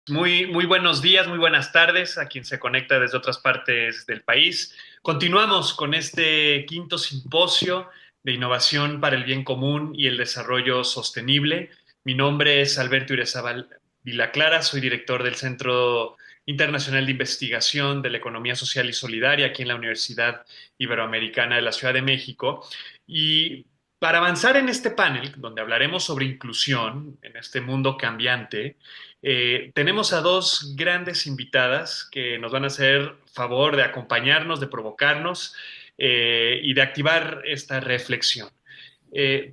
Muy buenos días, muy buenas tardes a quien se conecta desde otras partes del país. Continuamos con este quinto simposio de innovación para el bien común y el desarrollo sostenible. Mi nombre es Alberto Irezábal Vilaclara, soy director del Centro Internacional de Investigación de la Economía Social y Solidaria aquí en la Universidad Iberoamericana de la Ciudad de México. Y para avanzar en este panel, donde hablaremos sobre inclusión en este mundo cambiante, tenemos a dos grandes invitadas que nos van a hacer favor de acompañarnos, de provocarnos y de activar esta reflexión.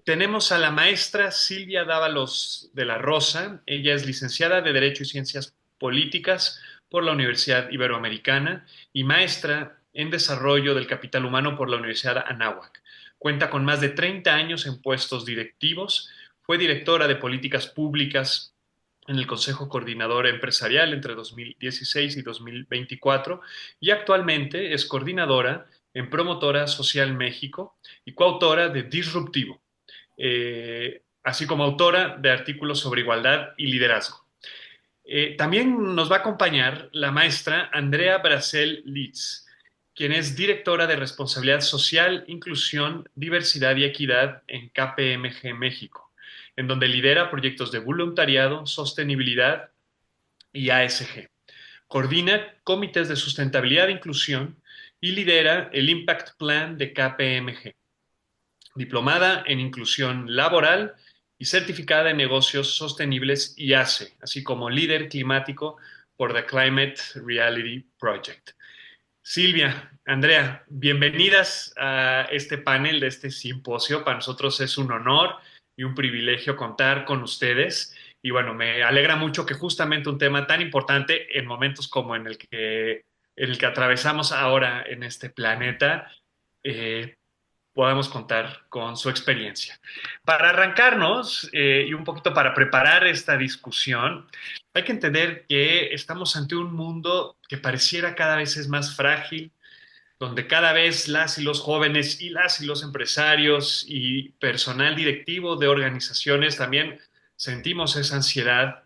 Tenemos a la maestra Silvia Dávalos de la Rosa. Ella es licenciada de Derecho y Ciencias Políticas por la Universidad Iberoamericana y maestra en Desarrollo del Capital Humano por la Universidad Anáhuac. Cuenta con más de 30 años en puestos directivos. Fue directora de Políticas Públicas en el Consejo Coordinador Empresarial entre 2016 y 2024 y actualmente es coordinadora en Promotora Social México y coautora de Disruptivo, así como autora de artículos sobre igualdad y liderazgo. También nos va a acompañar la maestra Andrea Bracel Litz, quien es directora de Responsabilidad Social, Inclusión, Diversidad y Equidad en KPMG México, en donde lidera proyectos de voluntariado, sostenibilidad y ASG. Coordina comités de sustentabilidad e inclusión y lidera el Impact Plan de KPMG. Diplomada en inclusión laboral y certificada en negocios sostenibles y ACE, así como líder climático por The Climate Reality Project. Silvia, Andrea, bienvenidas a este panel de este simposio. Para nosotros es un honor y un privilegio contar con ustedes. Y bueno, me alegra mucho que justamente un tema tan importante en momentos como en el que atravesamos ahora en este planeta, eh, podamos contar con su experiencia. Para arrancarnos y un poquito para preparar esta discusión, hay que entender que estamos ante un mundo que pareciera cada vez es más frágil, donde cada vez las y los jóvenes y las y los empresarios y personal directivo de organizaciones también sentimos esa ansiedad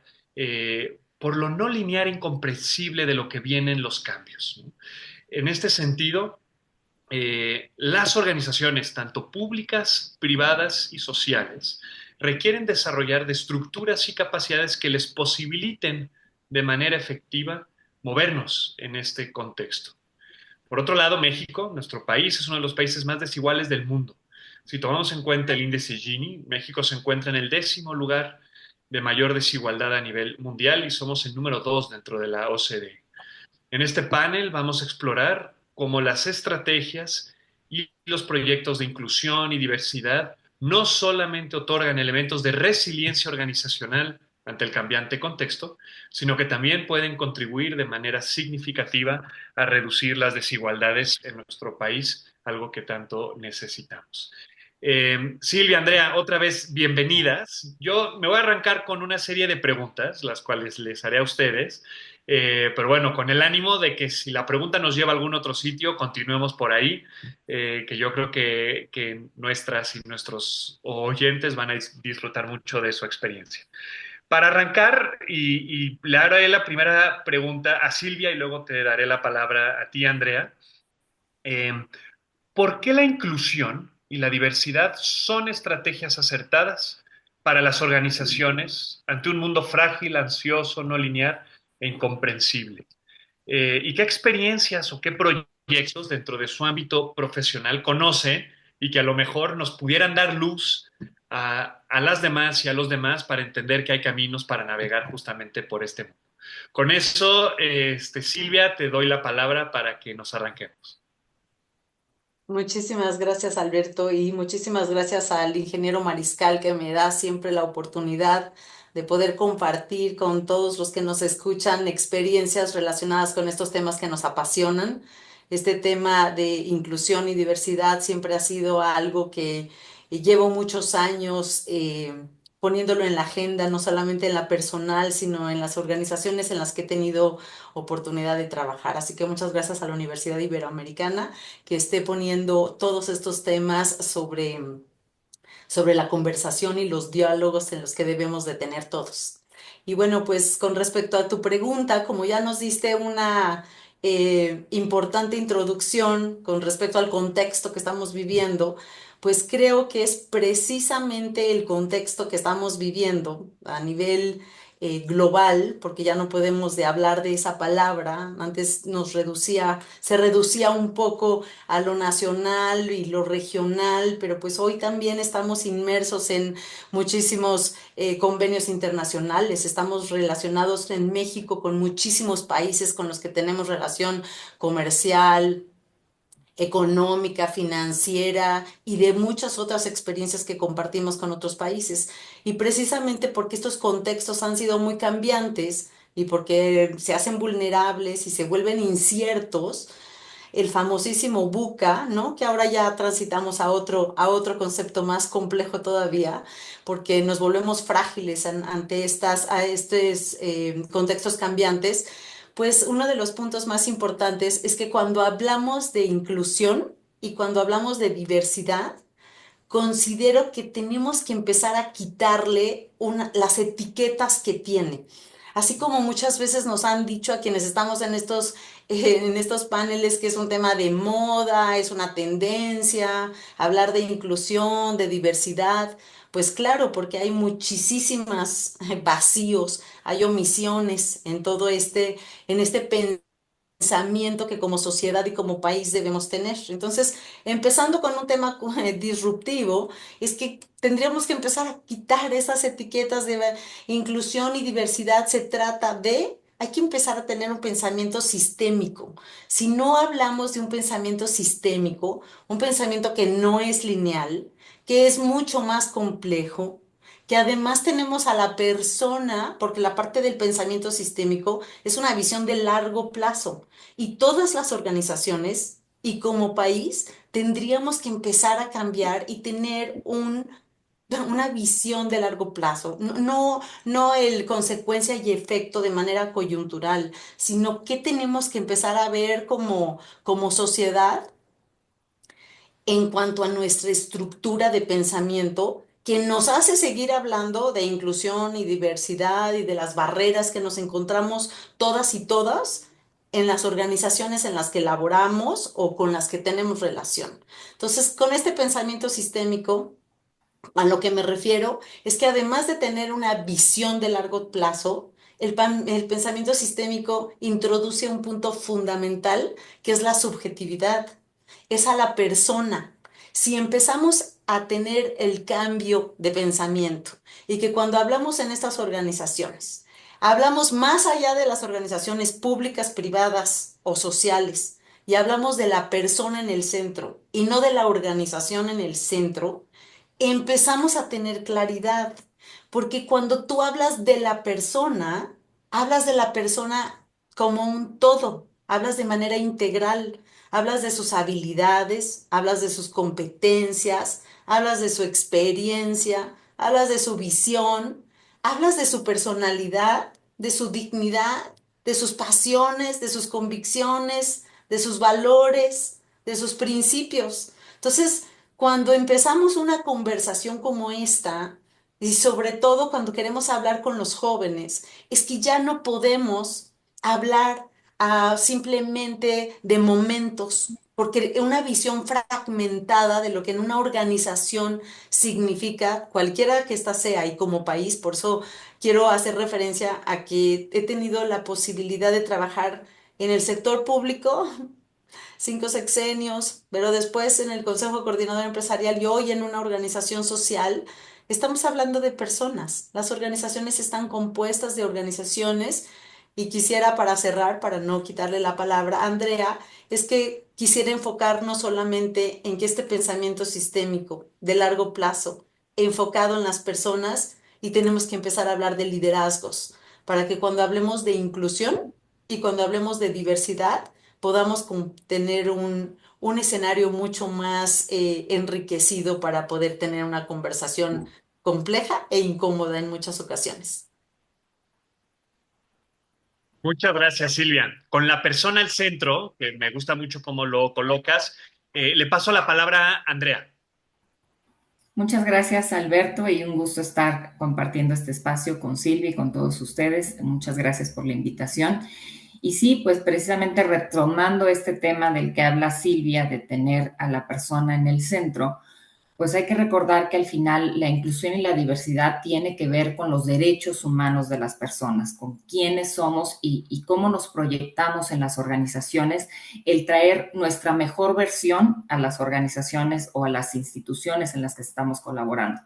por lo no lineal e incomprensible de lo que vienen los cambios, ¿no? En este sentido, las organizaciones, tanto públicas, privadas y sociales, requieren desarrollar de estructuras y capacidades que les posibiliten de manera efectiva movernos en este contexto. Por otro lado, México, nuestro país, es uno de los países más desiguales del mundo. Si tomamos en cuenta el índice Gini, México se encuentra en el 10º lugar de mayor desigualdad a nivel mundial y somos el número 2 dentro de la OCDE. En este panel vamos a explorar cómo las estrategias y los proyectos de inclusión y diversidad no solamente otorgan elementos de resiliencia organizacional ante el cambiante contexto, sino que también pueden contribuir de manera significativa a reducir las desigualdades en nuestro país, algo que tanto necesitamos. Silvia, Andrea, otra vez bienvenidas. Yo me voy a arrancar con una serie de preguntas, las cuales les haré a ustedes. Pero bueno, con el ánimo de que si la pregunta nos lleva a algún otro sitio, continuemos por ahí, que yo creo que nuestras y nuestros oyentes van a disfrutar mucho de su experiencia. Para arrancar, y le haré la primera pregunta a Silvia y luego te daré la palabra a ti, Andrea. Eh, ¿Por qué la inclusión y la diversidad son estrategias acertadas para las organizaciones ante un mundo frágil, ansioso, no lineal e incomprensible? ¿Y qué experiencias o qué proyectos dentro de su ámbito profesional conoce y que a lo mejor nos pudieran dar luz a las demás y a los demás para entender que hay caminos para navegar justamente por este mundo? Con eso, Silvia, te doy la palabra para que nos arranquemos. Muchísimas gracias, Alberto, y muchísimas gracias al ingeniero Mariscal que me da siempre la oportunidad de poder compartir con todos los que nos escuchan experiencias relacionadas con estos temas que nos apasionan. Este tema de inclusión y diversidad siempre ha sido algo que llevo muchos años poniéndolo en la agenda, no solamente en la personal, sino en las organizaciones en las que he tenido oportunidad de trabajar. Así que muchas gracias a la Universidad Iberoamericana que esté poniendo todos estos temas sobre la conversación y los diálogos en los que debemos de tener todos. Y bueno, pues con respecto a tu pregunta, como ya nos diste una importante introducción con respecto al contexto que estamos viviendo, pues creo que es precisamente el contexto que estamos viviendo a nivel global, porque ya no podemos de hablar de esa palabra. Antes se reducía un poco a lo nacional y lo regional, pero pues hoy también estamos inmersos en muchísimos convenios internacionales. Estamos relacionados en México con muchísimos países con los que tenemos relación comercial, económica, financiera y de muchas otras experiencias que compartimos con otros países. Y precisamente porque estos contextos han sido muy cambiantes y porque se hacen vulnerables y se vuelven inciertos, el famosísimo VUCA, ¿no? Que ahora ya transitamos a otro concepto más complejo todavía, porque nos volvemos frágiles ante a estos contextos cambiantes. Pues uno de los puntos más importantes es que cuando hablamos de inclusión y cuando hablamos de diversidad, considero que tenemos que empezar a quitarle las etiquetas que tiene. Así como muchas veces nos han dicho a quienes estamos en estos paneles que es un tema de moda, es una tendencia, hablar de inclusión, de diversidad, pues claro, porque hay muchísimas vacíos, hay omisiones en en este pensamiento que como sociedad y como país debemos tener. Entonces, empezando con un tema disruptivo, es que tendríamos que empezar a quitar esas etiquetas de inclusión y diversidad. Hay que empezar a tener un pensamiento sistémico. Si no hablamos de un pensamiento sistémico, un pensamiento que no es lineal, que es mucho más complejo, que además tenemos a la persona, porque la parte del pensamiento sistémico es una visión de largo plazo. Y todas las organizaciones y como país tendríamos que empezar a cambiar y tener una visión de largo plazo. No el consecuencia y efecto de manera coyuntural, sino que tenemos que empezar a ver como sociedad en cuanto a nuestra estructura de pensamiento que nos hace seguir hablando de inclusión y diversidad y de las barreras que nos encontramos todas y todas en las organizaciones en las que laboramos o con las que tenemos relación. Entonces, con este pensamiento sistémico, a lo que me refiero es que además de tener una visión de largo plazo, el pensamiento sistémico introduce un punto fundamental que es la subjetividad, es a la persona. Si empezamos a tener el cambio de pensamiento y que cuando hablamos en estas organizaciones, hablamos más allá de las organizaciones públicas, privadas o sociales y hablamos de la persona en el centro y no de la organización en el centro, empezamos a tener claridad, porque cuando tú hablas de la persona como un todo, hablas de manera integral, hablas de sus habilidades, hablas de sus competencias, hablas de su experiencia, hablas de su visión, hablas de su personalidad, de su dignidad, de sus pasiones, de sus convicciones, de sus valores, de sus principios. Entonces, cuando empezamos una conversación como esta, y sobre todo cuando queremos hablar con los jóvenes, es que ya no podemos hablar simplemente de momentos, porque una visión fragmentada de lo que en una organización significa, cualquiera que ésta sea, y como país, por eso quiero hacer referencia a que he tenido la posibilidad de trabajar en el sector público 5 sexenios, pero después en el Consejo Coordinador Empresarial y hoy en una organización social, estamos hablando de personas. Las organizaciones están compuestas de organizaciones y quisiera para cerrar, para no quitarle la palabra a Andrea, es que quisiera enfocarnos solamente en que este pensamiento sistémico de largo plazo, enfocado en las personas, y tenemos que empezar a hablar de liderazgos, para que cuando hablemos de inclusión y cuando hablemos de diversidad, podamos tener un escenario mucho más enriquecido para poder tener una conversación compleja e incómoda en muchas ocasiones. Muchas gracias, Silvia. Con la persona al centro, que me gusta mucho cómo lo colocas, le paso la palabra a Andrea. Muchas gracias, Alberto, y un gusto estar compartiendo este espacio con Silvia y con todos ustedes. Muchas gracias por la invitación. Y sí, pues precisamente retomando este tema del que habla Silvia, de tener a la persona en el centro, pues hay que recordar que al final la inclusión y la diversidad tiene que ver con los derechos humanos de las personas, con quiénes somos y cómo nos proyectamos en las organizaciones, el traer nuestra mejor versión a las organizaciones o a las instituciones en las que estamos colaborando.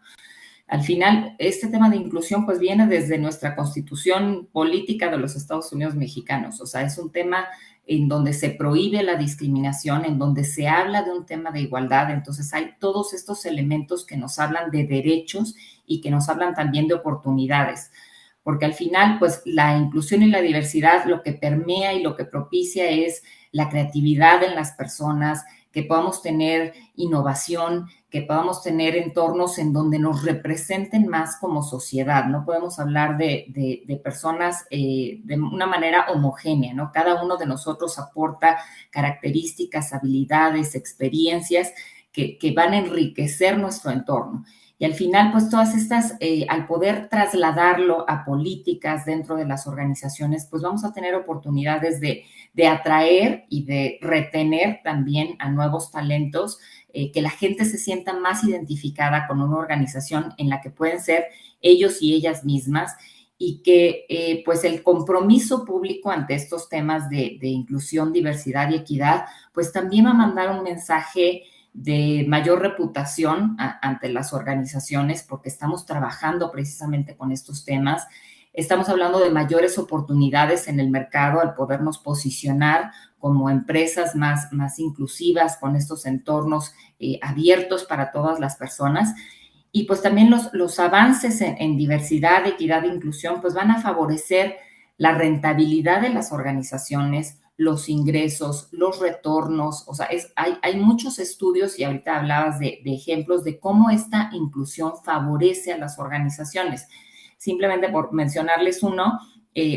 Al final, este tema de inclusión pues viene desde nuestra constitución política de los Estados Unidos mexicanos, o sea, es un tema en donde se prohíbe la discriminación, en donde se habla de un tema de igualdad, entonces hay todos estos elementos que nos hablan de derechos y que nos hablan también de oportunidades, porque al final pues la inclusión y la diversidad lo que permea y lo que propicia es la creatividad en las personas, que podamos tener innovación, que podamos tener entornos en donde nos representen más como sociedad. No podemos hablar de personas de una manera homogénea, ¿no? Cada uno de nosotros aporta características, habilidades, experiencias que van a enriquecer nuestro entorno. Y al final, pues todas estas, al poder trasladarlo a políticas dentro de las organizaciones, pues vamos a tener oportunidades de atraer y de retener también a nuevos talentos, que la gente se sienta más identificada con una organización en la que pueden ser ellos y ellas mismas y que pues el compromiso público ante estos temas de inclusión, diversidad y equidad, pues también va a mandar un mensaje de mayor reputación ante las organizaciones porque estamos trabajando precisamente con estos temas. Estamos hablando de mayores oportunidades en el mercado al podernos posicionar como empresas más inclusivas con estos entornos abiertos para todas las personas. Y pues también los avances en diversidad, equidad e inclusión pues van a favorecer la rentabilidad de las organizaciones, los ingresos, los retornos, o sea, hay muchos estudios y ahorita hablabas de ejemplos de cómo esta inclusión favorece a las organizaciones. Simplemente por mencionarles uno,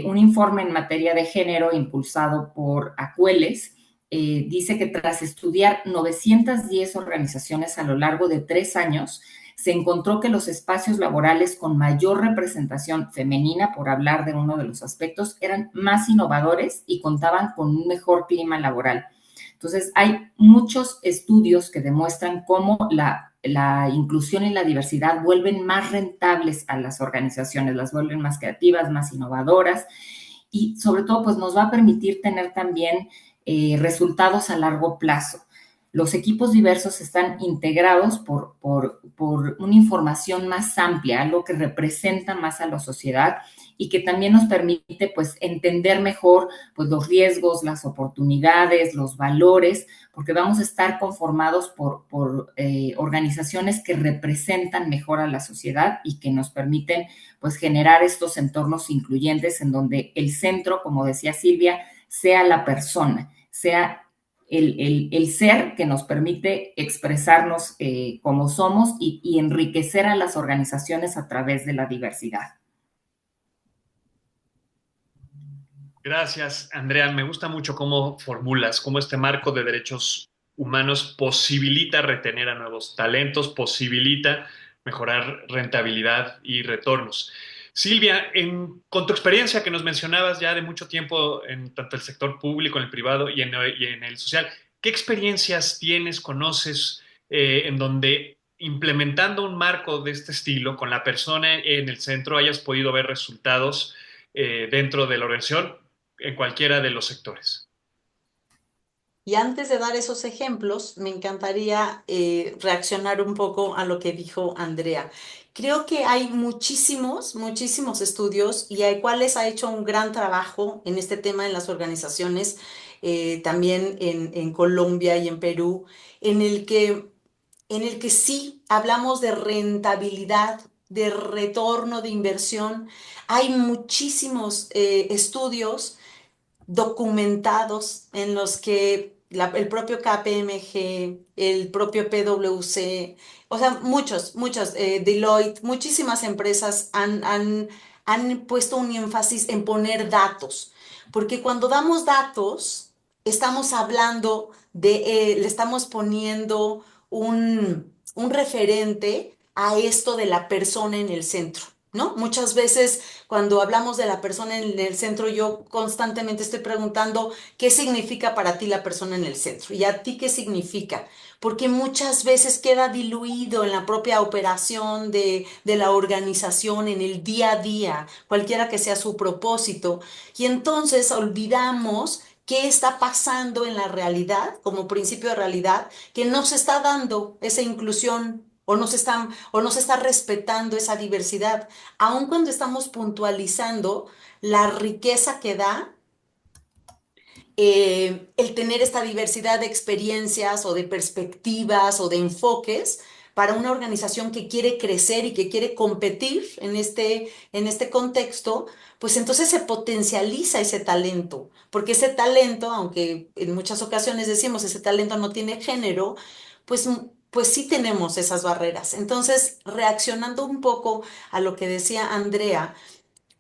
un informe en materia de género impulsado por Acueles dice que tras estudiar 910 organizaciones a lo largo de 3 años, se encontró que los espacios laborales con mayor representación femenina, por hablar de uno de los aspectos, eran más innovadores y contaban con un mejor clima laboral. Entonces, hay muchos estudios que demuestran cómo la inclusión y la diversidad vuelven más rentables a las organizaciones, las vuelven más creativas, más innovadoras y sobre todo pues nos va a permitir tener también resultados a largo plazo. Los equipos diversos están integrados por una información más amplia, algo que representa más a la sociedad y que también nos permite pues entender mejor pues los riesgos, las oportunidades, los valores, porque vamos a estar conformados por organizaciones que representan mejor a la sociedad y que nos permiten pues generar estos entornos incluyentes en donde el centro, como decía Silvia, sea la persona, sea el ser que nos permite expresarnos como somos y enriquecer a las organizaciones a través de la diversidad. Gracias, Andrea. Me gusta mucho cómo formulas, cómo este marco de derechos humanos posibilita retener a nuevos talentos, posibilita mejorar rentabilidad y retornos. Silvia, con tu experiencia que nos mencionabas ya de mucho tiempo en tanto el sector público, en el privado y en el social, ¿qué experiencias tienes, conoces en donde implementando un marco de este estilo con la persona en el centro hayas podido ver resultados dentro de la organización en cualquiera de los sectores? Y antes de dar esos ejemplos, me encantaría reaccionar un poco a lo que dijo Andrea. Creo que hay muchísimos estudios y hay cuales ha hecho un gran trabajo en este tema en las organizaciones, también en Colombia y en Perú, en el que, en el que sí hablamos de rentabilidad, de retorno de inversión. Hay muchísimos estudios documentados en los que el propio KPMG, el propio PwC, o sea, muchos, Deloitte, muchísimas empresas han puesto un énfasis en poner datos, porque cuando damos datos, estamos hablando le estamos poniendo un referente a esto de la persona en el centro, ¿no? Muchas veces cuando hablamos de la persona en el centro, yo constantemente estoy preguntando qué significa para ti la persona en el centro y a ti qué significa, porque muchas veces queda diluido en la propia operación de la organización, en el día a día, cualquiera que sea su propósito, y entonces olvidamos qué está pasando en la realidad, como principio de realidad, que no se está dando esa inclusión o no se está respetando esa diversidad, aun cuando estamos puntualizando la riqueza que da el tener esta diversidad de experiencias o de perspectivas o de enfoques para una organización que quiere crecer y que quiere competir en este contexto, pues entonces se potencializa ese talento, porque ese talento, aunque en muchas ocasiones decimos ese talento no tiene género, pues, pues sí tenemos esas barreras. Entonces, reaccionando un poco a lo que decía Andrea,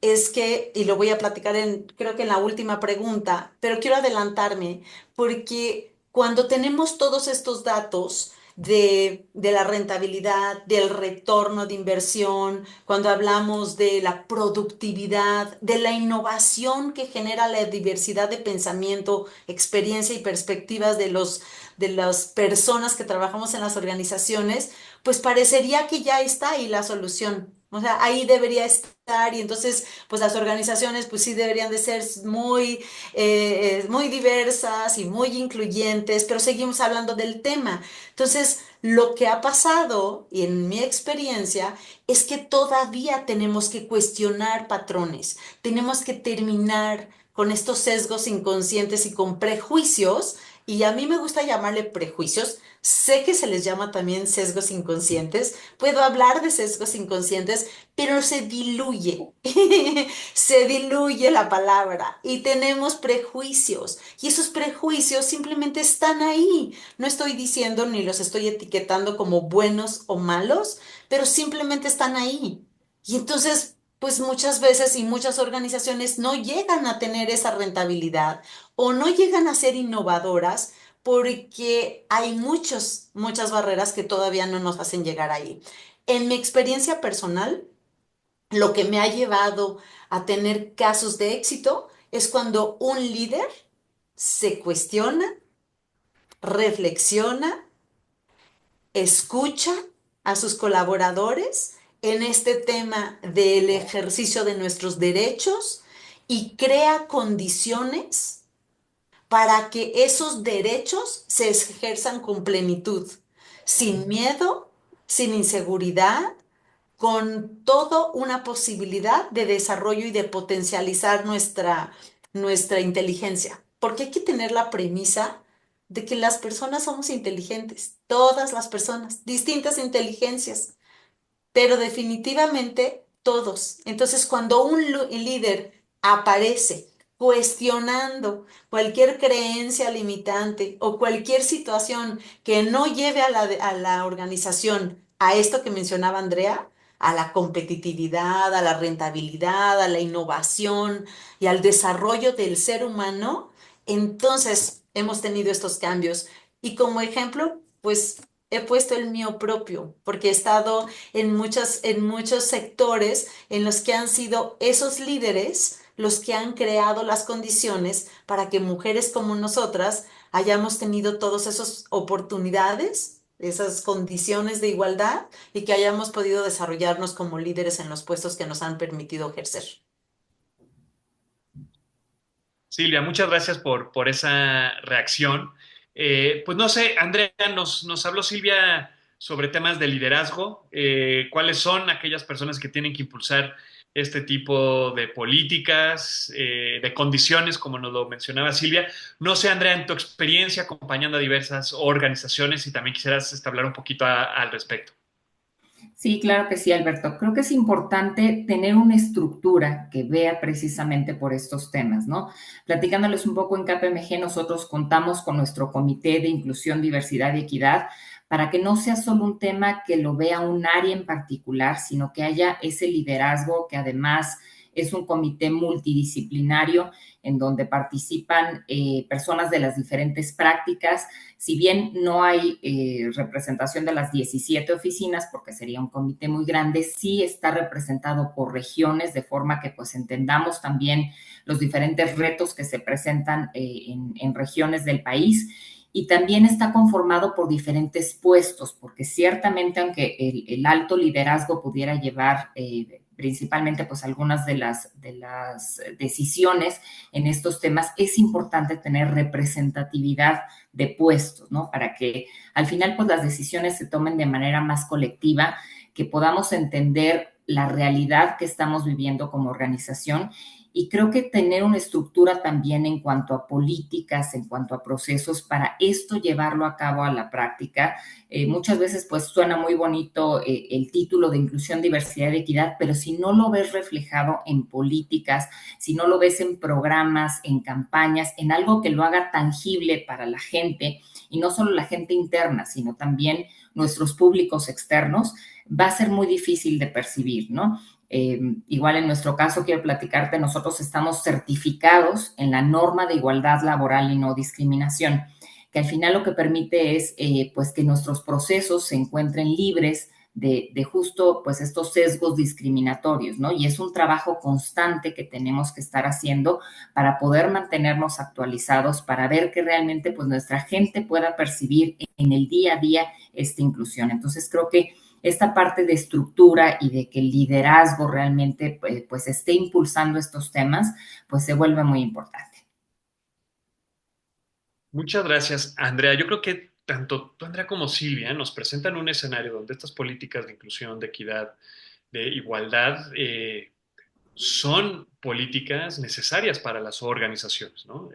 es que, y lo voy a platicar creo que en la última pregunta, pero quiero adelantarme porque cuando tenemos todos estos datos de la rentabilidad, del retorno de inversión, cuando hablamos de la productividad, de la innovación que genera la diversidad de pensamiento, experiencia y perspectivas de las personas que trabajamos en las organizaciones, pues parecería que ya está ahí la solución. O sea, ahí debería estar y entonces, pues las organizaciones, pues sí deberían de ser muy diversas y muy incluyentes, pero seguimos hablando del tema. Entonces, lo que ha pasado, y en mi experiencia, es que todavía tenemos que cuestionar patrones, tenemos que terminar con estos sesgos inconscientes y con prejuicios, y a mí me gusta llamarle prejuicios. Sé que se les llama también sesgos inconscientes. Puedo hablar de sesgos inconscientes, pero se diluye, se diluye la palabra y tenemos prejuicios. Y esos prejuicios simplemente están ahí. No estoy diciendo ni los estoy etiquetando como buenos o malos, pero simplemente están ahí. Y entonces, pues muchas veces y muchas organizaciones no llegan a tener esa rentabilidad o no llegan a ser innovadoras porque hay muchas barreras que todavía no nos hacen llegar ahí. En mi experiencia personal, lo que me ha llevado a tener casos de éxito es cuando un líder se cuestiona, reflexiona, escucha a sus colaboradores en este tema del ejercicio de nuestros derechos y crea condiciones para que esos derechos se ejerzan con plenitud, sin miedo, sin inseguridad, con toda una posibilidad de desarrollo y de potencializar nuestra inteligencia. Porque hay que tener la premisa de que las personas somos inteligentes, todas las personas, distintas inteligencias, pero definitivamente todos. Entonces, cuando un líder aparece cuestionando cualquier creencia limitante o cualquier situación que no lleve a la organización a esto que mencionaba Andrea, a la competitividad, a la rentabilidad, a la innovación y al desarrollo del ser humano, entonces hemos tenido estos cambios. Y como ejemplo, pues he puesto el mío propio, porque he estado en muchos sectores en los que han sido esos líderes los que han creado las condiciones para que mujeres como nosotras hayamos tenido todas esas oportunidades, esas condiciones de igualdad y que hayamos podido desarrollarnos como líderes en los puestos que nos han permitido ejercer. Silvia, muchas gracias por esa reacción. Pues no sé, Andrea, nos habló Silvia sobre temas de liderazgo. ¿Cuáles son aquellas personas que tienen que impulsar este tipo de políticas, de condiciones, como nos lo mencionaba Silvia? No sé, Andrea, en tu experiencia acompañando a diversas organizaciones, si también quisieras hablar un poquito al respecto. Sí, claro que sí, Alberto. Creo que es importante tener una estructura que vea precisamente por estos temas, ¿no? Platicándoles un poco en KPMG, nosotros contamos con nuestro Comité de Inclusión, Diversidad y Equidad para que no sea solo un tema que lo vea un área en particular, sino que haya ese liderazgo que además Es un comité multidisciplinario en donde participan personas de las diferentes prácticas. Si bien no hay representación de las 17 oficinas, porque sería un comité muy grande, sí está representado por regiones, de forma que pues entendamos también los diferentes retos que se presentan en regiones del país. Y también está conformado por diferentes puestos, porque ciertamente aunque el alto liderazgo pudiera llevar principalmente pues algunas de las decisiones en estos temas, es importante tener representatividad de puestos, ¿no? Para que al final pues las decisiones se tomen de manera más colectiva, que podamos entender la realidad que estamos viviendo como organización. Y creo que tener una estructura también en cuanto a políticas, en cuanto a procesos, para esto llevarlo a cabo a la práctica. Muchas veces pues suena muy bonito el título de inclusión, diversidad y equidad, pero si no lo ves reflejado en políticas, si no lo ves en programas, en campañas, en algo que lo haga tangible para la gente, y no solo la gente interna, sino también nuestros públicos externos, va a ser muy difícil de percibir, ¿no? Igual en nuestro caso, quiero platicarte, nosotros estamos certificados en la norma de igualdad laboral y no discriminación, que al final lo que permite es pues que nuestros procesos se encuentren libres de justo pues estos sesgos discriminatorios, ¿no? Y es un trabajo constante que tenemos que estar haciendo para poder mantenernos actualizados, para ver que realmente pues nuestra gente pueda percibir en el día a día esta inclusión. Entonces creo que esta parte de estructura y de que el liderazgo realmente pues esté impulsando estos temas, pues se vuelve muy importante. Muchas gracias, Andrea. Yo creo que tanto tú, Andrea, como Silvia nos presentan un escenario donde estas políticas de inclusión, de equidad, de igualdad, son políticas necesarias para las organizaciones, ¿no?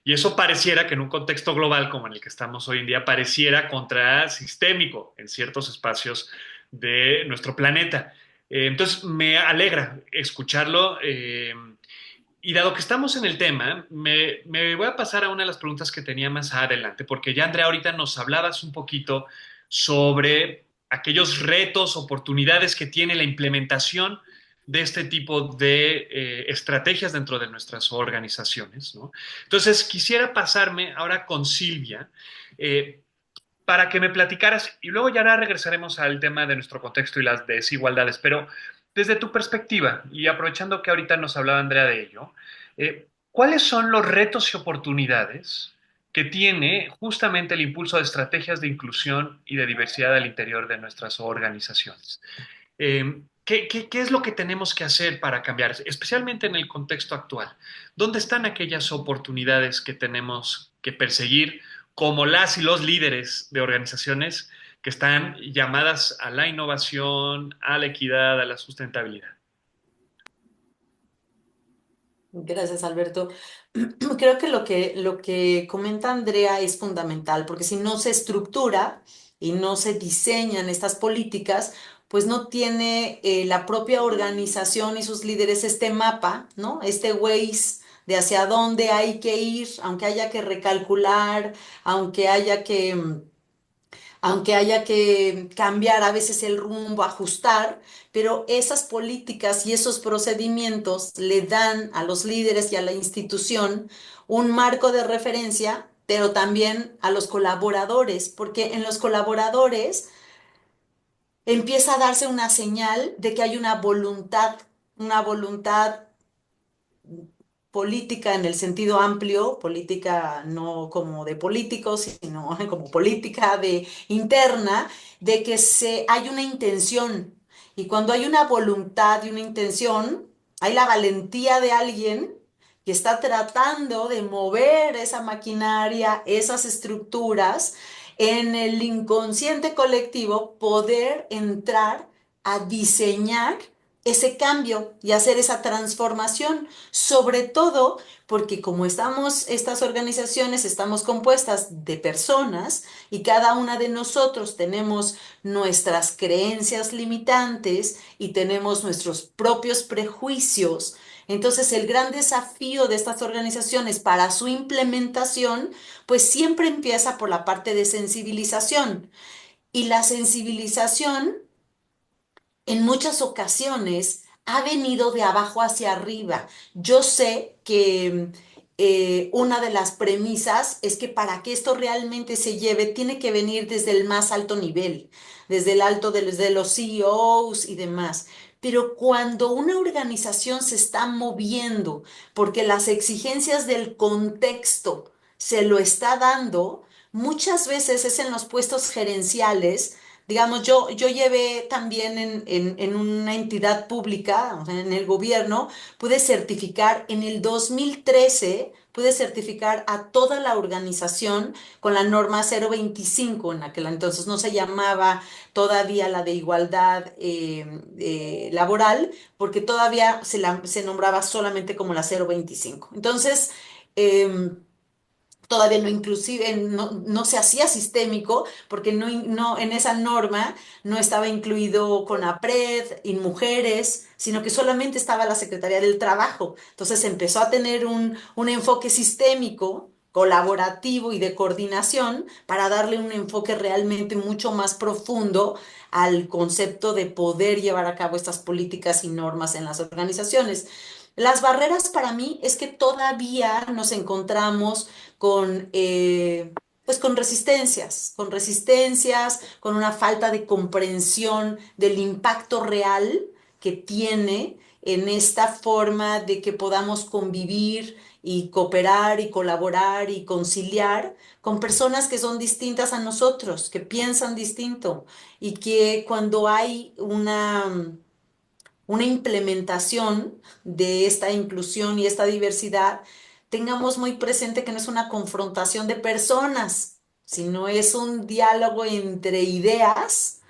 Y eso pareciera que en un contexto global como en el que estamos hoy en día, pareciera contrasistémico en ciertos espacios de nuestro planeta. Entonces, me alegra escucharlo. Y dado que estamos en el tema, me voy a pasar a una de las preguntas que tenía más adelante, porque ya, Andrea, ahorita nos hablabas un poquito sobre aquellos retos, oportunidades que tiene la implementación de este tipo de estrategias dentro de nuestras organizaciones, ¿no? Entonces, quisiera pasarme ahora con Silvia eh, para que me platicaras, y luego ya regresaremos al tema de nuestro contexto y las desigualdades, pero desde tu perspectiva, y aprovechando que ahorita nos hablaba Andrea de ello, ¿cuáles son los retos y oportunidades que tiene justamente el impulso de estrategias de inclusión y de diversidad al interior de nuestras organizaciones? ¿Qué es lo que tenemos que hacer para cambiar, especialmente en el contexto actual? ¿Dónde están aquellas oportunidades que tenemos que perseguir como las y los líderes de organizaciones que están llamadas a la innovación, a la equidad, a la sustentabilidad? Gracias, Alberto. Creo que lo que comenta Andrea es fundamental, porque si no se estructura y no se diseñan estas políticas, pues no tiene la propia organización y sus líderes este mapa, ¿no? Este Waze de hacia dónde hay que ir, aunque haya que recalcular, aunque haya que aunque haya que cambiar a veces el rumbo, ajustar, pero esas políticas y esos procedimientos le dan a los líderes y a la institución un marco de referencia, pero también a los colaboradores, porque en los colaboradores empieza a darse una señal de que hay una voluntad política en el sentido amplio, política no como de políticos, sino como política de interna, de que hay una intención. Y cuando hay una voluntad y una intención, hay la valentía de alguien que está tratando de mover esa maquinaria, esas estructuras, en el inconsciente colectivo, poder entrar a diseñar ese cambio y hacer esa transformación, sobre todo porque como estas organizaciones estamos compuestas de personas y cada una de nosotros tenemos nuestras creencias limitantes y tenemos nuestros propios prejuicios. Entonces, el gran desafío de estas organizaciones para su implementación, pues siempre empieza por la parte de sensibilización. Y la sensibilización en muchas ocasiones ha venido de abajo hacia arriba. Yo sé que una de las premisas es que para que esto realmente se lleve, tiene que venir desde el más alto nivel, desde el alto de los CEOs y demás. Pero cuando una organización se está moviendo porque las exigencias del contexto se lo está dando, muchas veces es en los puestos gerenciales. Digamos, yo llevé también en una entidad pública, o sea, en el gobierno, pude certificar en el 2013, pude certificar a toda la organización con la norma 025, en aquel entonces no se llamaba todavía la de igualdad laboral, porque todavía se nombraba solamente como la 025. Entonces, todavía no inclusive no se hacía sistémico porque en esa norma no estaba incluido CONAPRED y mujeres, sino que solamente estaba la Secretaría del Trabajo. Entonces empezó a tener un enfoque sistémico, colaborativo y de coordinación para darle un enfoque realmente mucho más profundo al concepto de poder llevar a cabo estas políticas y normas en las organizaciones. Las barreras para mí es que todavía nos encontramos con, pues con una falta de comprensión del impacto real que tiene en esta forma de que podamos convivir y cooperar y colaborar y conciliar con personas que son distintas a nosotros, que piensan distinto y que cuando hay una implementación de esta inclusión y esta diversidad, tengamos muy presente que no es una confrontación de personas, sino es un diálogo entre ideas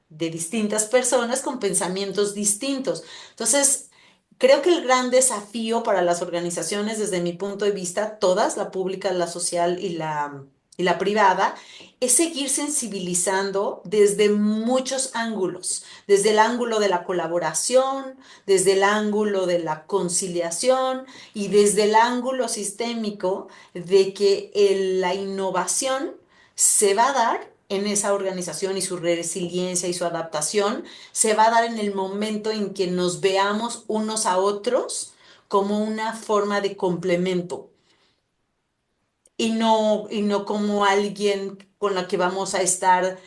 de distintas personas con pensamientos distintos. Entonces, creo que el gran desafío para las organizaciones, desde mi punto de vista, todas, la pública, la social y la privada, es seguir sensibilizando desde muchos ángulos, desde el ángulo de la colaboración, desde el ángulo de la conciliación y desde el ángulo sistémico de que la innovación se va a dar en esa organización y su resiliencia y su adaptación se va a dar en el momento en que nos veamos unos a otros como una forma de complemento y no como alguien con la que vamos a estar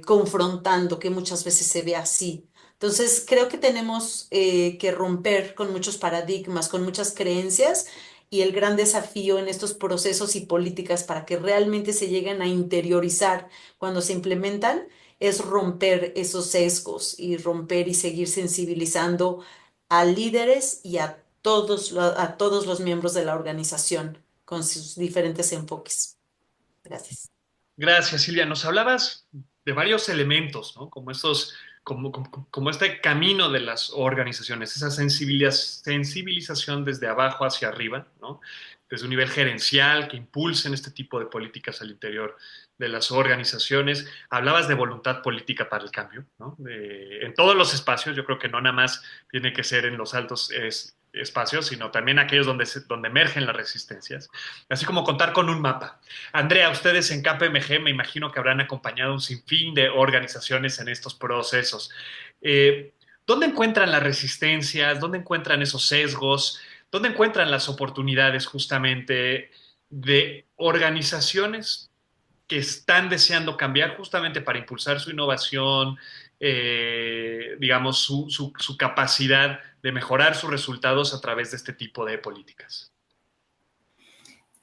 confrontando, que muchas veces se ve así. Entonces, creo que tenemos que romper con muchos paradigmas, con muchas creencias, y el gran desafío en estos procesos y políticas para que realmente se lleguen a interiorizar cuando se implementan es romper esos sesgos y romper y seguir sensibilizando a líderes y a todos los miembros de la organización con sus diferentes enfoques. Gracias. Gracias, Silvia. Nos hablabas de varios elementos, ¿no? Como este camino de las organizaciones, esa sensibilización desde abajo hacia arriba, ¿no? Desde un nivel gerencial que impulsen este tipo de políticas al interior de las organizaciones. Hablabas de voluntad política para el cambio, ¿no? En todos los espacios, yo creo que no nada más tiene que ser en los altos espacios, sino también aquellos donde emergen las resistencias, así como contar con un mapa. Andrea, ustedes en KPMG me imagino que habrán acompañado un sinfín de organizaciones en estos procesos. Eh, ¿Dónde encuentran las resistencias? ¿Dónde encuentran esos sesgos? ¿Dónde encuentran las oportunidades justamente de organizaciones que están deseando cambiar justamente para impulsar su innovación, digamos, su capacidad de mejorar sus resultados a través de este tipo de políticas?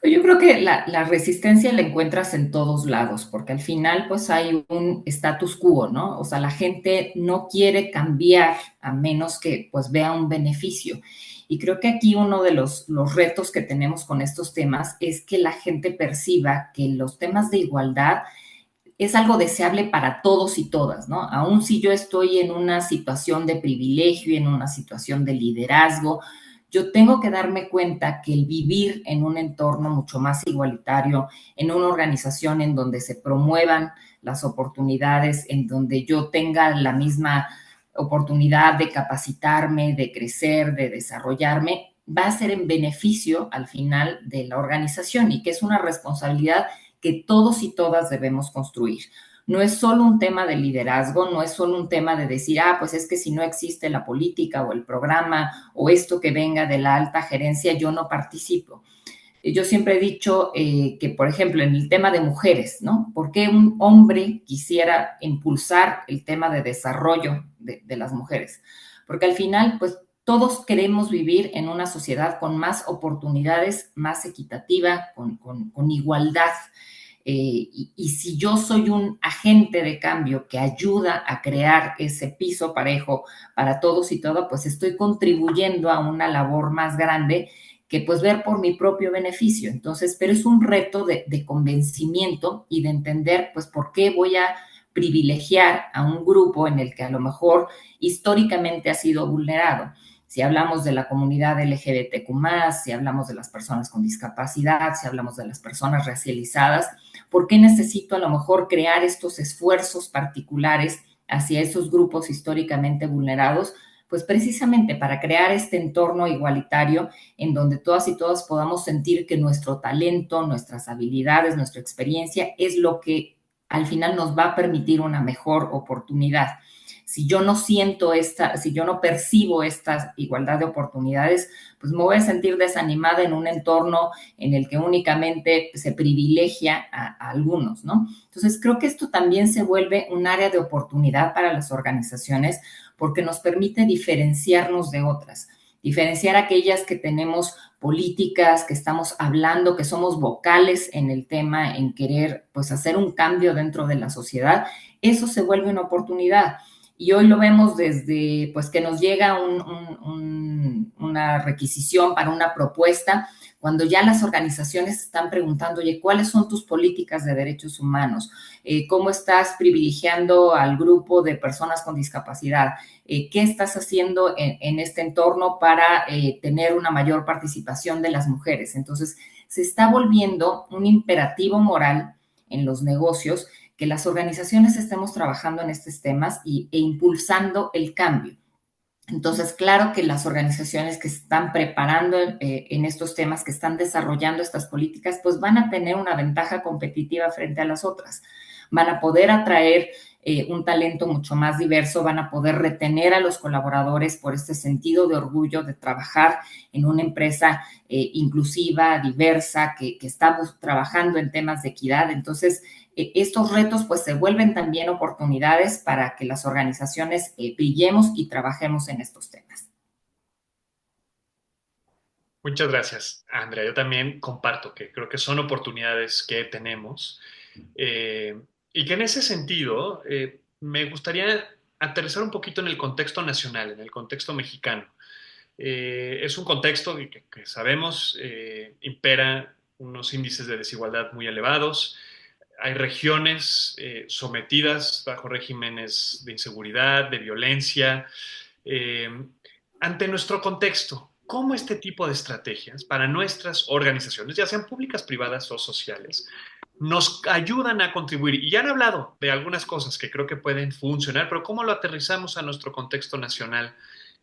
Yo creo que la resistencia la encuentras en todos lados, porque al final pues hay un status quo, ¿no? O sea, la gente no quiere cambiar a menos que pues vea un beneficio. Y creo que aquí uno de los retos que tenemos con estos temas es que la gente perciba que los temas de igualdad es algo deseable para todos y todas, ¿no? Aun si yo estoy en una situación de privilegio, en una situación de liderazgo, yo tengo que darme cuenta que el vivir en un entorno mucho más igualitario, en una organización en donde se promuevan las oportunidades, en donde yo tenga la misma oportunidad de capacitarme, de crecer, de desarrollarme, va a ser en beneficio al final de la organización y que es una responsabilidad que todos y todas debemos construir. no es solo un tema de liderazgo, no es solo un tema de decir, pues es que si no existe la política o el programa o esto que venga de la alta gerencia, yo no participo. Yo siempre he dicho que, por ejemplo, en el tema de mujeres, ¿no? ¿Por qué un hombre quisiera impulsar el tema de desarrollo de las mujeres? Porque al final, pues todos queremos vivir en una sociedad con más oportunidades, más equitativa, con igualdad. Y si yo soy un agente de cambio que ayuda a crear ese piso parejo para todos y todas, pues estoy contribuyendo a una labor más grande que pues ver por mi propio beneficio. Entonces, pero es un reto de convencimiento y de entender pues por qué voy a privilegiar a un grupo en el que a lo mejor históricamente ha sido vulnerado. Si hablamos de la comunidad LGBTQ+, si hablamos de las personas con discapacidad, si hablamos de las personas racializadas, ¿por qué necesito a lo mejor crear estos esfuerzos particulares hacia esos grupos históricamente vulnerados? Pues precisamente para crear este entorno igualitario en donde todas y todos podamos sentir que nuestro talento, nuestras habilidades, nuestra experiencia es lo que al final nos va a permitir una mejor oportunidad. Si yo no siento si yo no percibo esta igualdad de oportunidades, pues me voy a sentir desanimada en un entorno en el que únicamente se privilegia a algunos, ¿no? Entonces, creo que esto también se vuelve un área de oportunidad para las organizaciones porque nos permite diferenciarnos de otras, diferenciar aquellas que tenemos políticas, que estamos hablando, que somos vocales en el tema, en querer pues hacer un cambio dentro de la sociedad, eso se vuelve una oportunidad. Y hoy lo vemos desde pues que nos llega una requisición para una propuesta, cuando ya las organizaciones están preguntando, oye, ¿cuáles son tus políticas de derechos humanos? ¿Cómo estás privilegiando al grupo de personas con discapacidad? ¿Qué estás haciendo en este entorno para tener una mayor participación de las mujeres? Entonces, se está volviendo un imperativo moral en los negocios que las organizaciones estemos trabajando en estos temas e impulsando el cambio. Entonces, claro que las organizaciones que se están preparando en estos temas, que están desarrollando estas políticas, pues van a tener una ventaja competitiva frente a las otras. Van a poder atraer un talento mucho más diverso, van a poder retener a los colaboradores por este sentido de orgullo de trabajar en una empresa inclusiva, diversa, que está trabajando en temas de equidad. Entonces, estos retos pues se vuelven también oportunidades para que las organizaciones brillemos y trabajemos en estos temas. Muchas gracias, Andrea. Yo también comparto que creo que son oportunidades que tenemos y que en ese sentido me gustaría aterrizar un poquito en el contexto nacional, en el contexto mexicano. Es un contexto que sabemos impera unos índices de desigualdad muy elevados. Hay regiones sometidas bajo regímenes de inseguridad, de violencia. Eh, Ante nuestro contexto, ¿cómo este tipo de estrategias para nuestras organizaciones, ya sean públicas, privadas o sociales, nos ayudan a contribuir? Y ya han hablado de algunas cosas que creo que pueden funcionar, pero ¿cómo lo aterrizamos a nuestro contexto nacional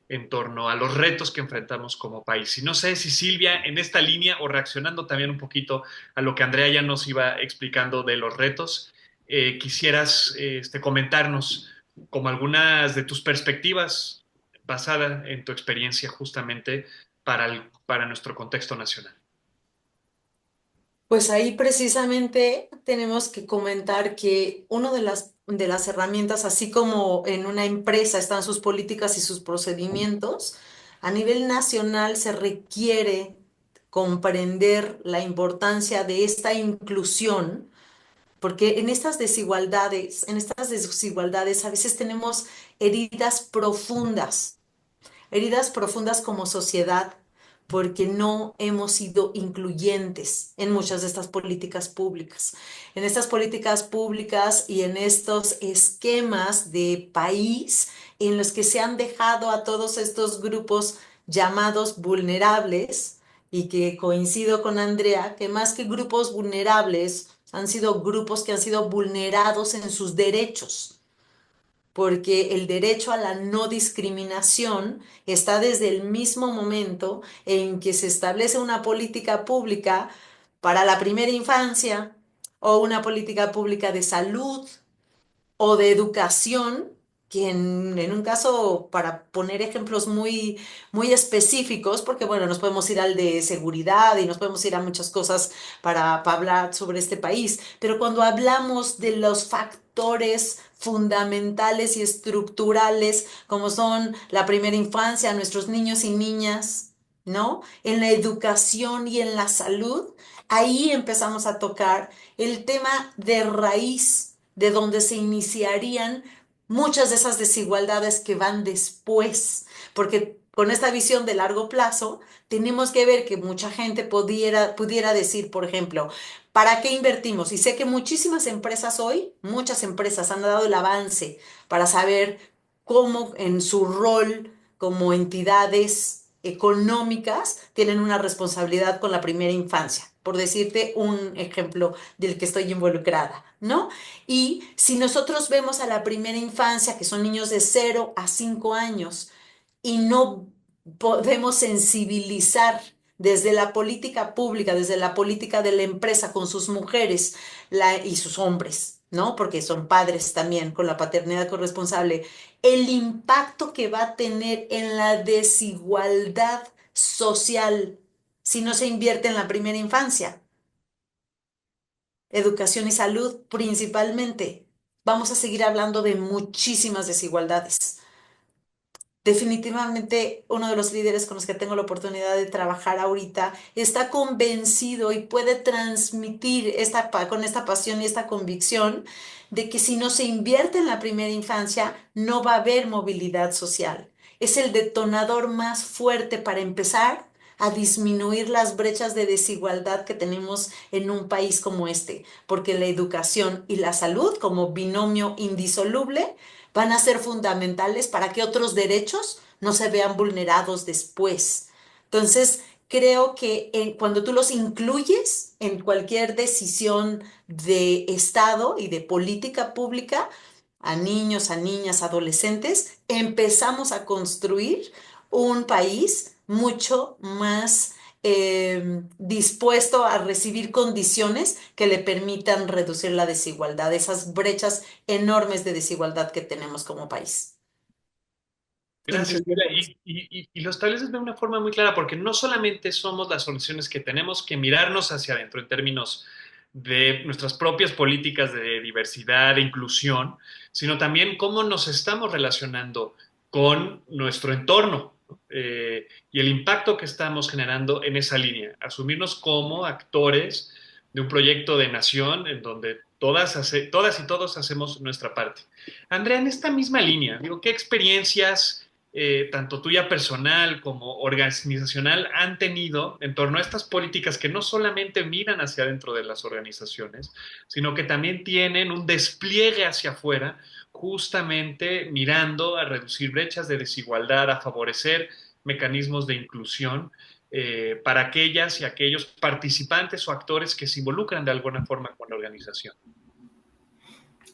en torno a los retos que enfrentamos como país? Y no sé si Silvia, en esta línea o reaccionando también un poquito a lo que Andrea ya nos iba explicando de los retos, quisieras comentarnos como algunas de tus perspectivas basada en tu experiencia justamente para nuestro contexto nacional. Pues ahí precisamente tenemos que comentar que una de las herramientas, así como en una empresa están sus políticas y sus procedimientos, a nivel nacional se requiere comprender la importancia de esta inclusión, porque en estas desigualdades a veces tenemos heridas profundas como sociedad, porque no hemos sido incluyentes en muchas de estas políticas públicas. En estas políticas públicas y en estos esquemas de país en los que se han dejado a todos estos grupos llamados vulnerables, y que coincido con Andrea, que más que grupos vulnerables, han sido grupos que han sido vulnerados en sus derechos, porque el derecho a la no discriminación está desde el mismo momento en que se establece una política pública para la primera infancia o una política pública de salud o de educación, que en un caso, para poner ejemplos muy específicos, porque bueno, nos podemos ir al de seguridad y nos podemos ir a muchas cosas para hablar sobre este país, pero cuando hablamos de los factores fundamentales y estructurales, como son la primera infancia, nuestros niños y niñas, ¿no? En la educación y en la salud, ahí empezamos a tocar el tema de raíz, de donde se iniciarían muchas de esas desigualdades que van después, porque con esta visión de largo plazo, tenemos que ver que mucha gente pudiera decir, por ejemplo, ¿para qué invertimos? Y sé que muchísimas empresas hoy, muchas empresas han dado el avance para saber cómo en su rol como entidades económicas tienen una responsabilidad con la primera infancia, por decirte un ejemplo del que estoy involucrada, ¿no? Y si nosotros vemos a la primera infancia, que son niños de 0 a 5 años, y no podemos sensibilizar desde la política pública, desde la política de la empresa con sus mujeres y sus hombres, ¿no? Porque son padres también con la paternidad corresponsable, el impacto que va a tener en la desigualdad social si no se invierte en la primera infancia, educación y salud principalmente. Vamos a seguir hablando de muchísimas desigualdades. Definitivamente uno de los líderes con los que tengo la oportunidad de trabajar ahorita está convencido y puede transmitir con esta pasión y esta convicción de que si no se invierte en la primera infancia, no va a haber movilidad social. Es el detonador más fuerte para empezar a disminuir las brechas de desigualdad que tenemos en un país como este, porque la educación y la salud, como binomio indisoluble, van a ser fundamentales para que otros derechos no se vean vulnerados después. Entonces, creo que cuando tú los incluyes en cualquier decisión de Estado y de política pública, a niños, a niñas, adolescentes, empezamos a construir un país mucho más dispuesto a recibir condiciones que le permitan reducir la desigualdad, esas brechas enormes de desigualdad que tenemos como país. Gracias, Mira, y lo estableces de una forma muy clara, porque no solamente somos las soluciones que tenemos que mirarnos hacia adentro en términos de nuestras propias políticas de diversidad e inclusión, sino también cómo nos estamos relacionando con nuestro entorno, ¿no? Y el impacto que estamos generando en esa línea. Asumirnos como actores de un proyecto de nación en donde todas y todos hacemos nuestra parte. Andrea, en esta misma línea, digo, ¿qué experiencias tanto tuya personal como organizacional han tenido en torno a estas políticas que no solamente miran hacia adentro de las organizaciones, sino que también tienen un despliegue hacia afuera, justamente mirando a reducir brechas de desigualdad, a favorecer mecanismos de inclusión para aquellas y aquellos participantes o actores que se involucran de alguna forma con la organización?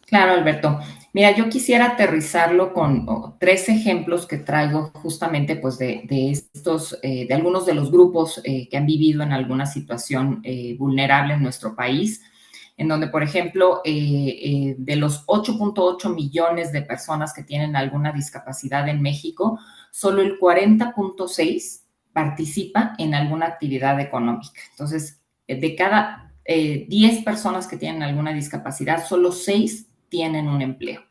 Claro, Alberto. Mira, yo quisiera aterrizarlo con tres ejemplos que traigo justamente pues de estos, de algunos de los grupos que han vivido en alguna situación vulnerable en nuestro país, en donde, por ejemplo, de los 8.8 millones de personas que tienen alguna discapacidad en México, solo el 40.6 participa en alguna actividad económica. Entonces, de cada 10 personas que tienen alguna discapacidad, solo 6 tienen un empleo.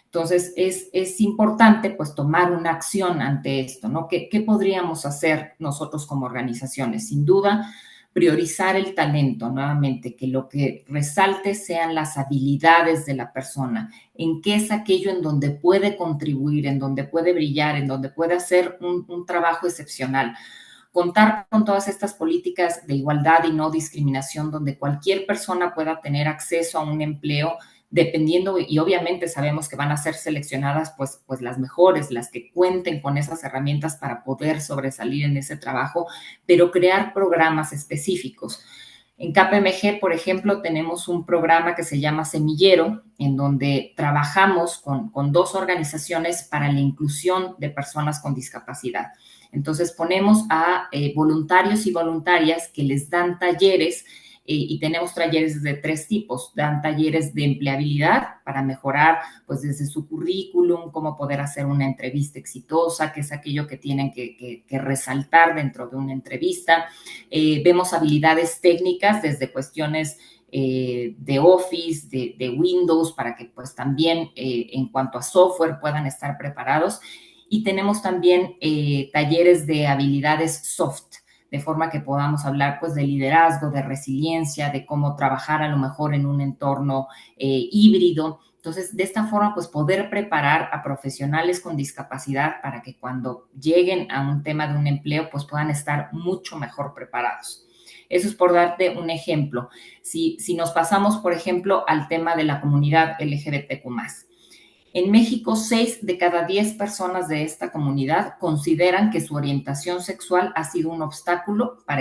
Entonces, es importante pues tomar una acción ante esto, ¿no? ¿Qué podríamos hacer nosotros como organizaciones? Sin duda, priorizar el talento, nuevamente, que lo que resalte sean las habilidades de la persona, en qué es aquello en donde puede contribuir, en donde puede brillar, en donde puede hacer un trabajo excepcional. Contar con todas estas políticas de igualdad y no discriminación, donde cualquier persona pueda tener acceso a un empleo, dependiendo, y obviamente sabemos que van a ser seleccionadas pues las mejores, las que cuenten con esas herramientas para poder sobresalir en ese trabajo, pero crear programas específicos. En KPMG, por ejemplo, tenemos un programa que se llama Semillero, en donde trabajamos con dos organizaciones para la inclusión de personas con discapacidad. Entonces ponemos a voluntarios y voluntarias que les dan talleres y tenemos talleres de 3 tipos. Dan talleres de empleabilidad para mejorar, pues, desde su currículum, cómo poder hacer una entrevista exitosa, qué es aquello que tienen que resaltar dentro de una entrevista. Vemos habilidades técnicas desde cuestiones de Office, de Windows, para que pues también en cuanto a software puedan estar preparados. Y tenemos también talleres de habilidades soft, de forma que podamos hablar pues de liderazgo, de resiliencia, de cómo trabajar a lo mejor en un entorno híbrido. Entonces, de esta forma, pues poder preparar a profesionales con discapacidad para que cuando lleguen a un tema de un empleo, pues puedan estar mucho mejor preparados. Eso es por darte un ejemplo. Si nos pasamos, por ejemplo, al tema de la comunidad LGBTQ+. En México, 6 de cada 10 personas de esta comunidad consideran que su orientación sexual ha sido un obstáculo para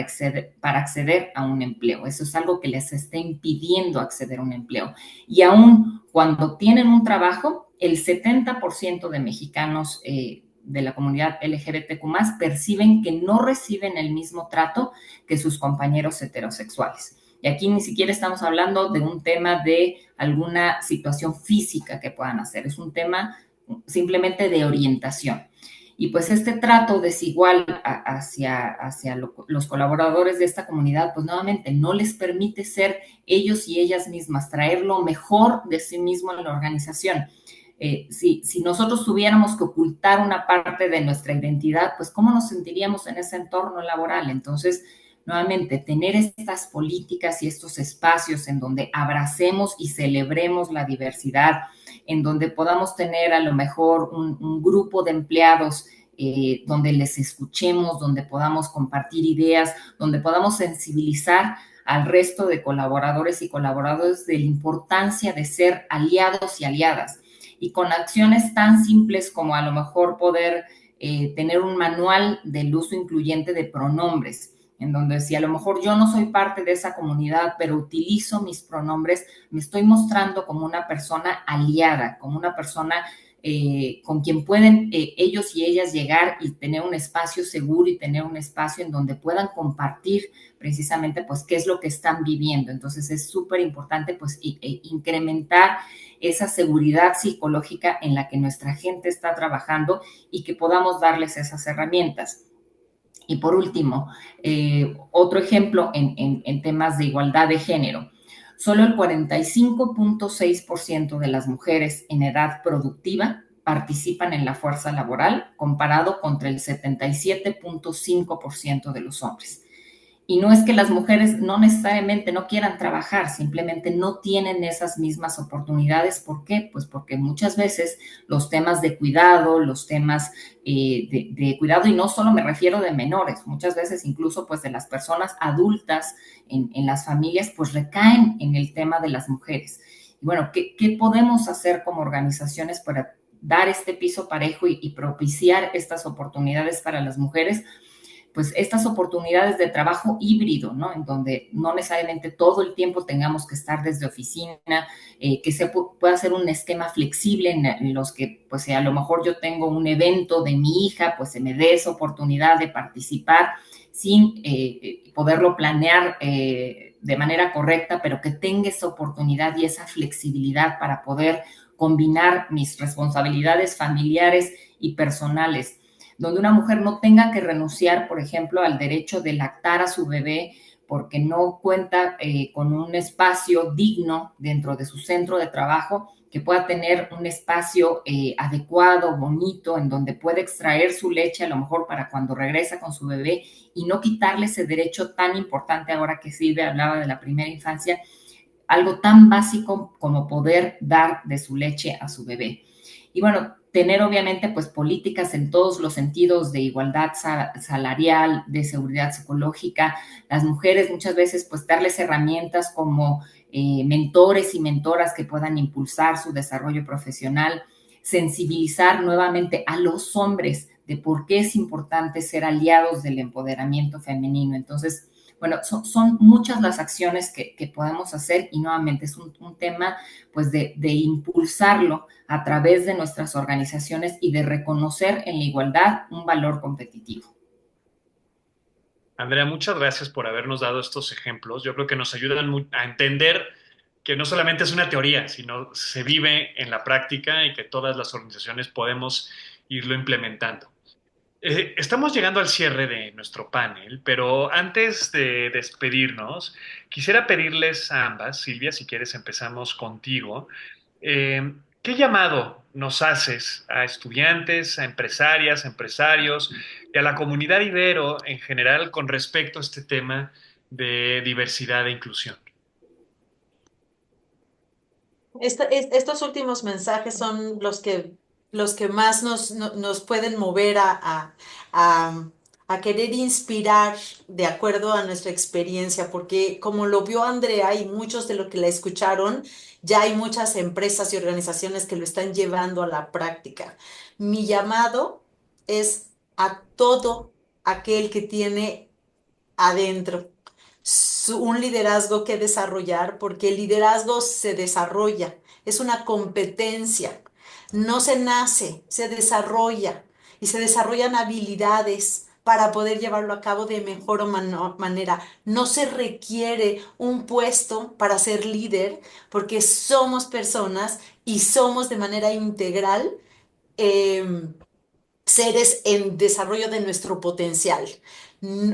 acceder a un empleo. Eso es algo que les está impidiendo acceder a un empleo. Y aún cuando tienen un trabajo, el 70% de mexicanos de la comunidad LGBTQ+, perciben que no reciben el mismo trato que sus compañeros heterosexuales. Y aquí ni siquiera estamos hablando de un tema de alguna situación física que puedan hacer, es un tema simplemente de orientación. Y pues este trato desigual hacia los colaboradores de esta comunidad, pues nuevamente no les permite ser ellos y ellas mismas, traer lo mejor de sí mismo en la organización. Si nosotros tuviéramos que ocultar una parte de nuestra identidad, pues ¿cómo nos sentiríamos en ese entorno laboral? Entonces, nuevamente, tener estas políticas y estos espacios en donde abracemos y celebremos la diversidad, en donde podamos tener a lo mejor un grupo de empleados donde les escuchemos, donde podamos compartir ideas, donde podamos sensibilizar al resto de colaboradores y colaboradores de la importancia de ser aliados y aliadas. Y con acciones tan simples como a lo mejor poder tener un manual del uso incluyente de pronombres, en donde si a lo mejor yo no soy parte de esa comunidad, pero utilizo mis pronombres, me estoy mostrando como una persona aliada, como una persona con quien pueden ellos y ellas llegar y tener un espacio seguro y tener un espacio en donde puedan compartir precisamente pues qué es lo que están viviendo. Entonces es súper importante pues incrementar esa seguridad psicológica en la que nuestra gente está trabajando y que podamos darles esas herramientas. Y por último, otro ejemplo en temas de igualdad de género. Solo el 45.6% de las mujeres en edad productiva participan en la fuerza laboral, comparado contra el 77.5% de los hombres. Y no es que las mujeres no necesariamente no quieran trabajar, simplemente no tienen esas mismas oportunidades. ¿Por qué? Pues porque muchas veces los temas de cuidado, los temas de cuidado, y no solo me refiero de menores, muchas veces incluso pues de las personas adultas en las familias, pues recaen en el tema de las mujeres. Y bueno, ¿qué podemos hacer como organizaciones para dar este piso parejo y propiciar estas oportunidades para las mujeres? Pues estas oportunidades de trabajo híbrido, ¿no? En donde no necesariamente todo el tiempo tengamos que estar desde oficina, que se pueda hacer un esquema flexible en los que, pues, a lo mejor yo tengo un evento de mi hija, pues se me dé esa oportunidad de participar sin poderlo planear de manera correcta, pero que tenga esa oportunidad y esa flexibilidad para poder combinar mis responsabilidades familiares y personales, donde una mujer no tenga que renunciar, por ejemplo, al derecho de lactar a su bebé porque no cuenta con un espacio digno dentro de su centro de trabajo, que pueda tener un espacio adecuado, bonito, en donde puede extraer su leche a lo mejor para cuando regresa con su bebé y no quitarle ese derecho tan importante ahora que Silvia hablaba de la primera infancia, algo tan básico como poder dar de su leche a su bebé. Y bueno, tener obviamente pues políticas en todos los sentidos de igualdad salarial, de seguridad psicológica. Las mujeres muchas veces pues darles herramientas como mentores y mentoras que puedan impulsar su desarrollo profesional, sensibilizar nuevamente a los hombres de por qué es importante ser aliados del empoderamiento femenino. Entonces, bueno, son muchas las acciones que podemos hacer y nuevamente es un tema pues de impulsarlo a través de nuestras organizaciones y de reconocer en la igualdad un valor competitivo. Andrea, muchas gracias por habernos dado estos ejemplos. Yo creo que nos ayudan a entender que no solamente es una teoría, sino se vive en la práctica y que todas las organizaciones podemos irlo implementando. Estamos llegando al cierre de nuestro panel, pero antes de despedirnos, quisiera pedirles a ambas, Silvia, si quieres empezamos contigo, ¿qué llamado nos haces a estudiantes, a empresarias, a empresarios y a la comunidad Ibero en general con respecto a este tema de diversidad e inclusión? Estos últimos mensajes son los que más nos pueden mover a, a querer inspirar de acuerdo a nuestra experiencia, porque como lo vio Andrea y muchos de los que la escucharon, ya hay muchas empresas y organizaciones que lo están llevando a la práctica. Mi llamado es a todo aquel que tiene adentro un liderazgo que desarrollar, porque el liderazgo se desarrolla, es una competencia, no se nace, se desarrolla y se desarrollan habilidades para poder llevarlo a cabo de mejor manera. No se requiere un puesto para ser líder porque somos personas y somos de manera integral. em, Seres en desarrollo de nuestro potencial.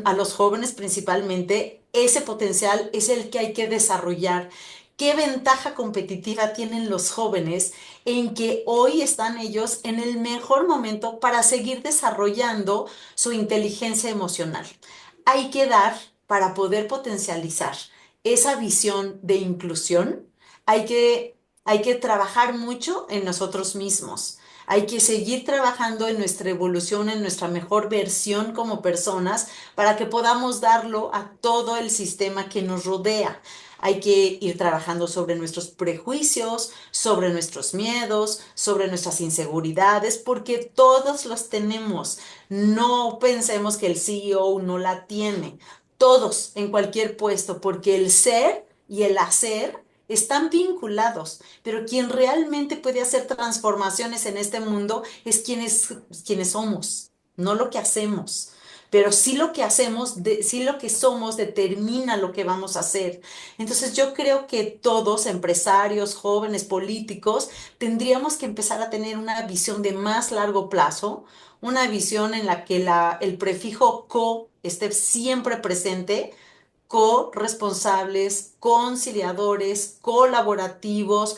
A los jóvenes principalmente, ese potencial es el que hay que desarrollar. ¿Qué ventaja competitiva tienen los jóvenes en que hoy están ellos en el mejor momento para seguir desarrollando su inteligencia emocional? Hay que dar para poder potencializar esa visión de inclusión. Hay que, hay que trabajar mucho en nosotros mismos. Hay que seguir trabajando en nuestra evolución, en nuestra mejor versión como personas, para que podamos darlo a todo el sistema que nos rodea. Hay que ir trabajando sobre nuestros prejuicios, sobre nuestros miedos, sobre nuestras inseguridades, porque todos los tenemos. No pensemos que el CEO no la tiene. Todos en cualquier puesto, porque el ser y el hacer están vinculados, pero quien realmente puede hacer transformaciones en este mundo es quienes somos, no lo que hacemos. Pero sí lo que hacemos, sí lo que somos determina lo que vamos a hacer. Entonces yo creo que todos, empresarios, jóvenes, políticos, tendríamos que empezar a tener una visión de más largo plazo, una visión en la que el prefijo co esté siempre presente, corresponsables, conciliadores, colaborativos,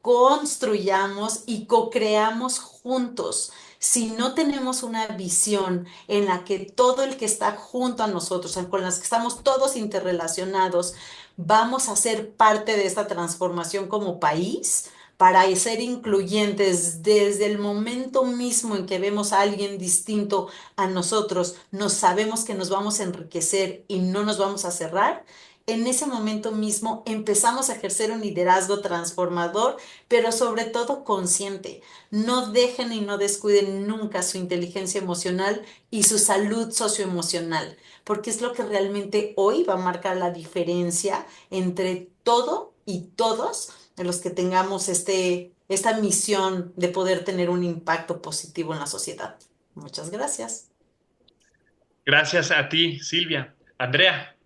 construyamos y co-creamos juntos. Si no tenemos una visión en la que todo el que está junto a nosotros, con las que estamos todos interrelacionados, vamos a ser parte de esta transformación como país, para ser incluyentes desde el momento mismo en que vemos a alguien distinto a nosotros, nos sabemos que nos vamos a enriquecer y no nos vamos a cerrar. En ese momento mismo empezamos a ejercer un liderazgo transformador, pero sobre todo consciente. No dejen y no descuiden nunca su inteligencia emocional y su salud socioemocional, porque es lo que realmente hoy va a marcar la diferencia entre todo y todos de los que tengamos esta misión de poder tener un impacto positivo en la sociedad. Muchas gracias. Gracias a ti, Silvia. Andrea.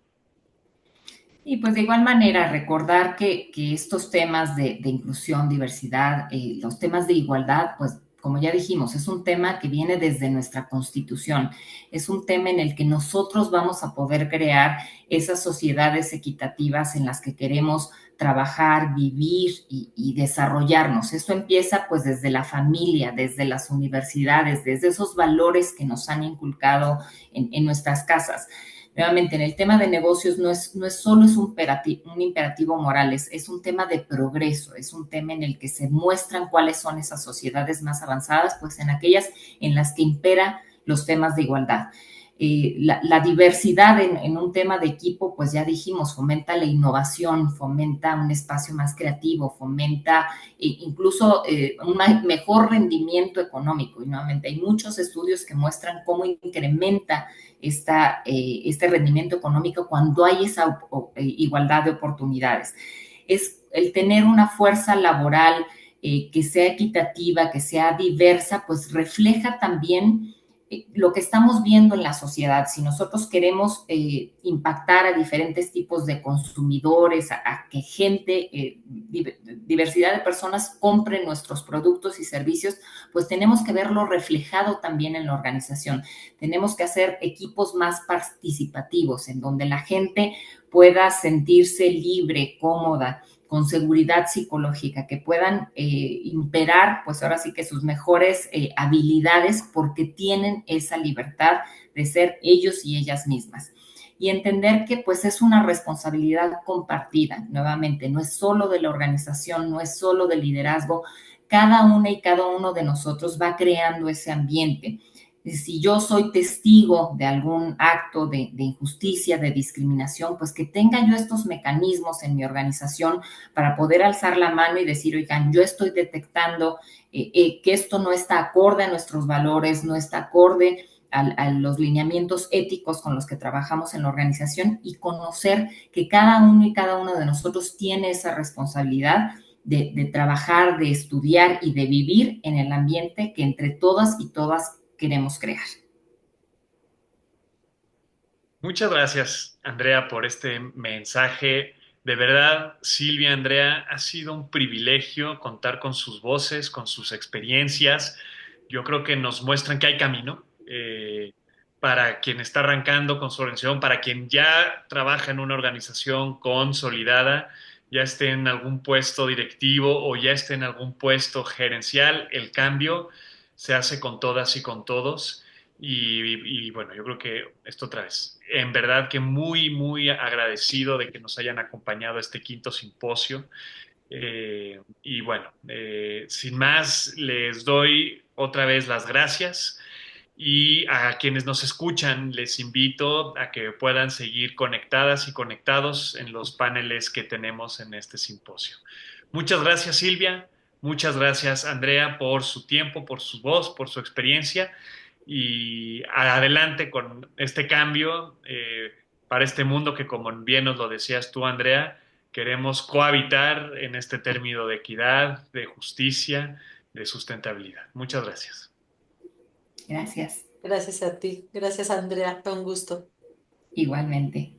Y pues de igual manera, recordar que estos temas de inclusión, diversidad, los temas de igualdad, pues como ya dijimos, es un tema que viene desde nuestra Constitución, es un tema en el que nosotros vamos a poder crear esas sociedades equitativas en las que queremos trabajar, vivir y desarrollarnos. Esto empieza pues desde la familia, desde las universidades, desde esos valores que nos han inculcado en nuestras casas. Nuevamente, en el tema de negocios no es solo es un imperativo moral, es un tema de progreso, es un tema en el que se muestran cuáles son esas sociedades más avanzadas, pues en aquellas en las que impera los temas de igualdad. La diversidad en un tema de equipo, pues ya dijimos, fomenta la innovación, fomenta un espacio más creativo, fomenta incluso un mejor rendimiento económico. Y nuevamente hay muchos estudios que muestran cómo incrementa este rendimiento económico cuando hay esa igualdad de oportunidades. Es el tener una fuerza laboral que sea equitativa, que sea diversa, pues refleja también lo que estamos viendo en la sociedad, si nosotros queremos impactar a diferentes tipos de consumidores, a que gente, diversidad de personas compren nuestros productos y servicios, pues tenemos que verlo reflejado también en la organización. Tenemos que hacer equipos más participativos, en donde la gente pueda sentirse libre, cómoda, con seguridad psicológica, que puedan imperar, pues ahora sí que sus mejores habilidades, porque tienen esa libertad de ser ellos y ellas mismas. Y entender que pues es una responsabilidad compartida, nuevamente, no es solo de la organización, no es solo del liderazgo, cada una y cada uno de nosotros va creando ese ambiente. Si yo soy testigo de algún acto de injusticia, de discriminación, pues que tenga yo estos mecanismos en mi organización para poder alzar la mano y decir, oigan, yo estoy detectando que esto no está acorde a nuestros valores, no está acorde a los lineamientos éticos con los que trabajamos en la organización, y conocer que cada uno y cada uno de nosotros tiene esa responsabilidad de trabajar, de estudiar y de vivir en el ambiente que entre todas y todas queremos crear. Muchas gracias, Andrea, por este mensaje. De verdad, Silvia, Andrea, ha sido un privilegio contar con sus voces, con sus experiencias. Yo creo que nos muestran que hay camino para quien está arrancando con su organización, para quien ya trabaja en una organización consolidada, ya esté en algún puesto directivo o ya esté en algún puesto gerencial. El cambio se hace con todas y con todos. Y bueno, yo creo que esto otra vez, en verdad que muy, muy agradecido de que nos hayan acompañado a este quinto simposio. Y bueno, sin más, les doy otra vez las gracias y a quienes nos escuchan les invito a que puedan seguir conectadas y conectados en los paneles que tenemos en este simposio. Muchas gracias, Silvia. Muchas gracias, Andrea, por su tiempo, por su voz, por su experiencia y adelante con este cambio para este mundo que, como bien nos lo decías tú, Andrea, queremos cohabitar en este término de equidad, de justicia, de sustentabilidad. Muchas gracias. Gracias. Gracias a ti. Gracias, Andrea. Fue un gusto. Igualmente.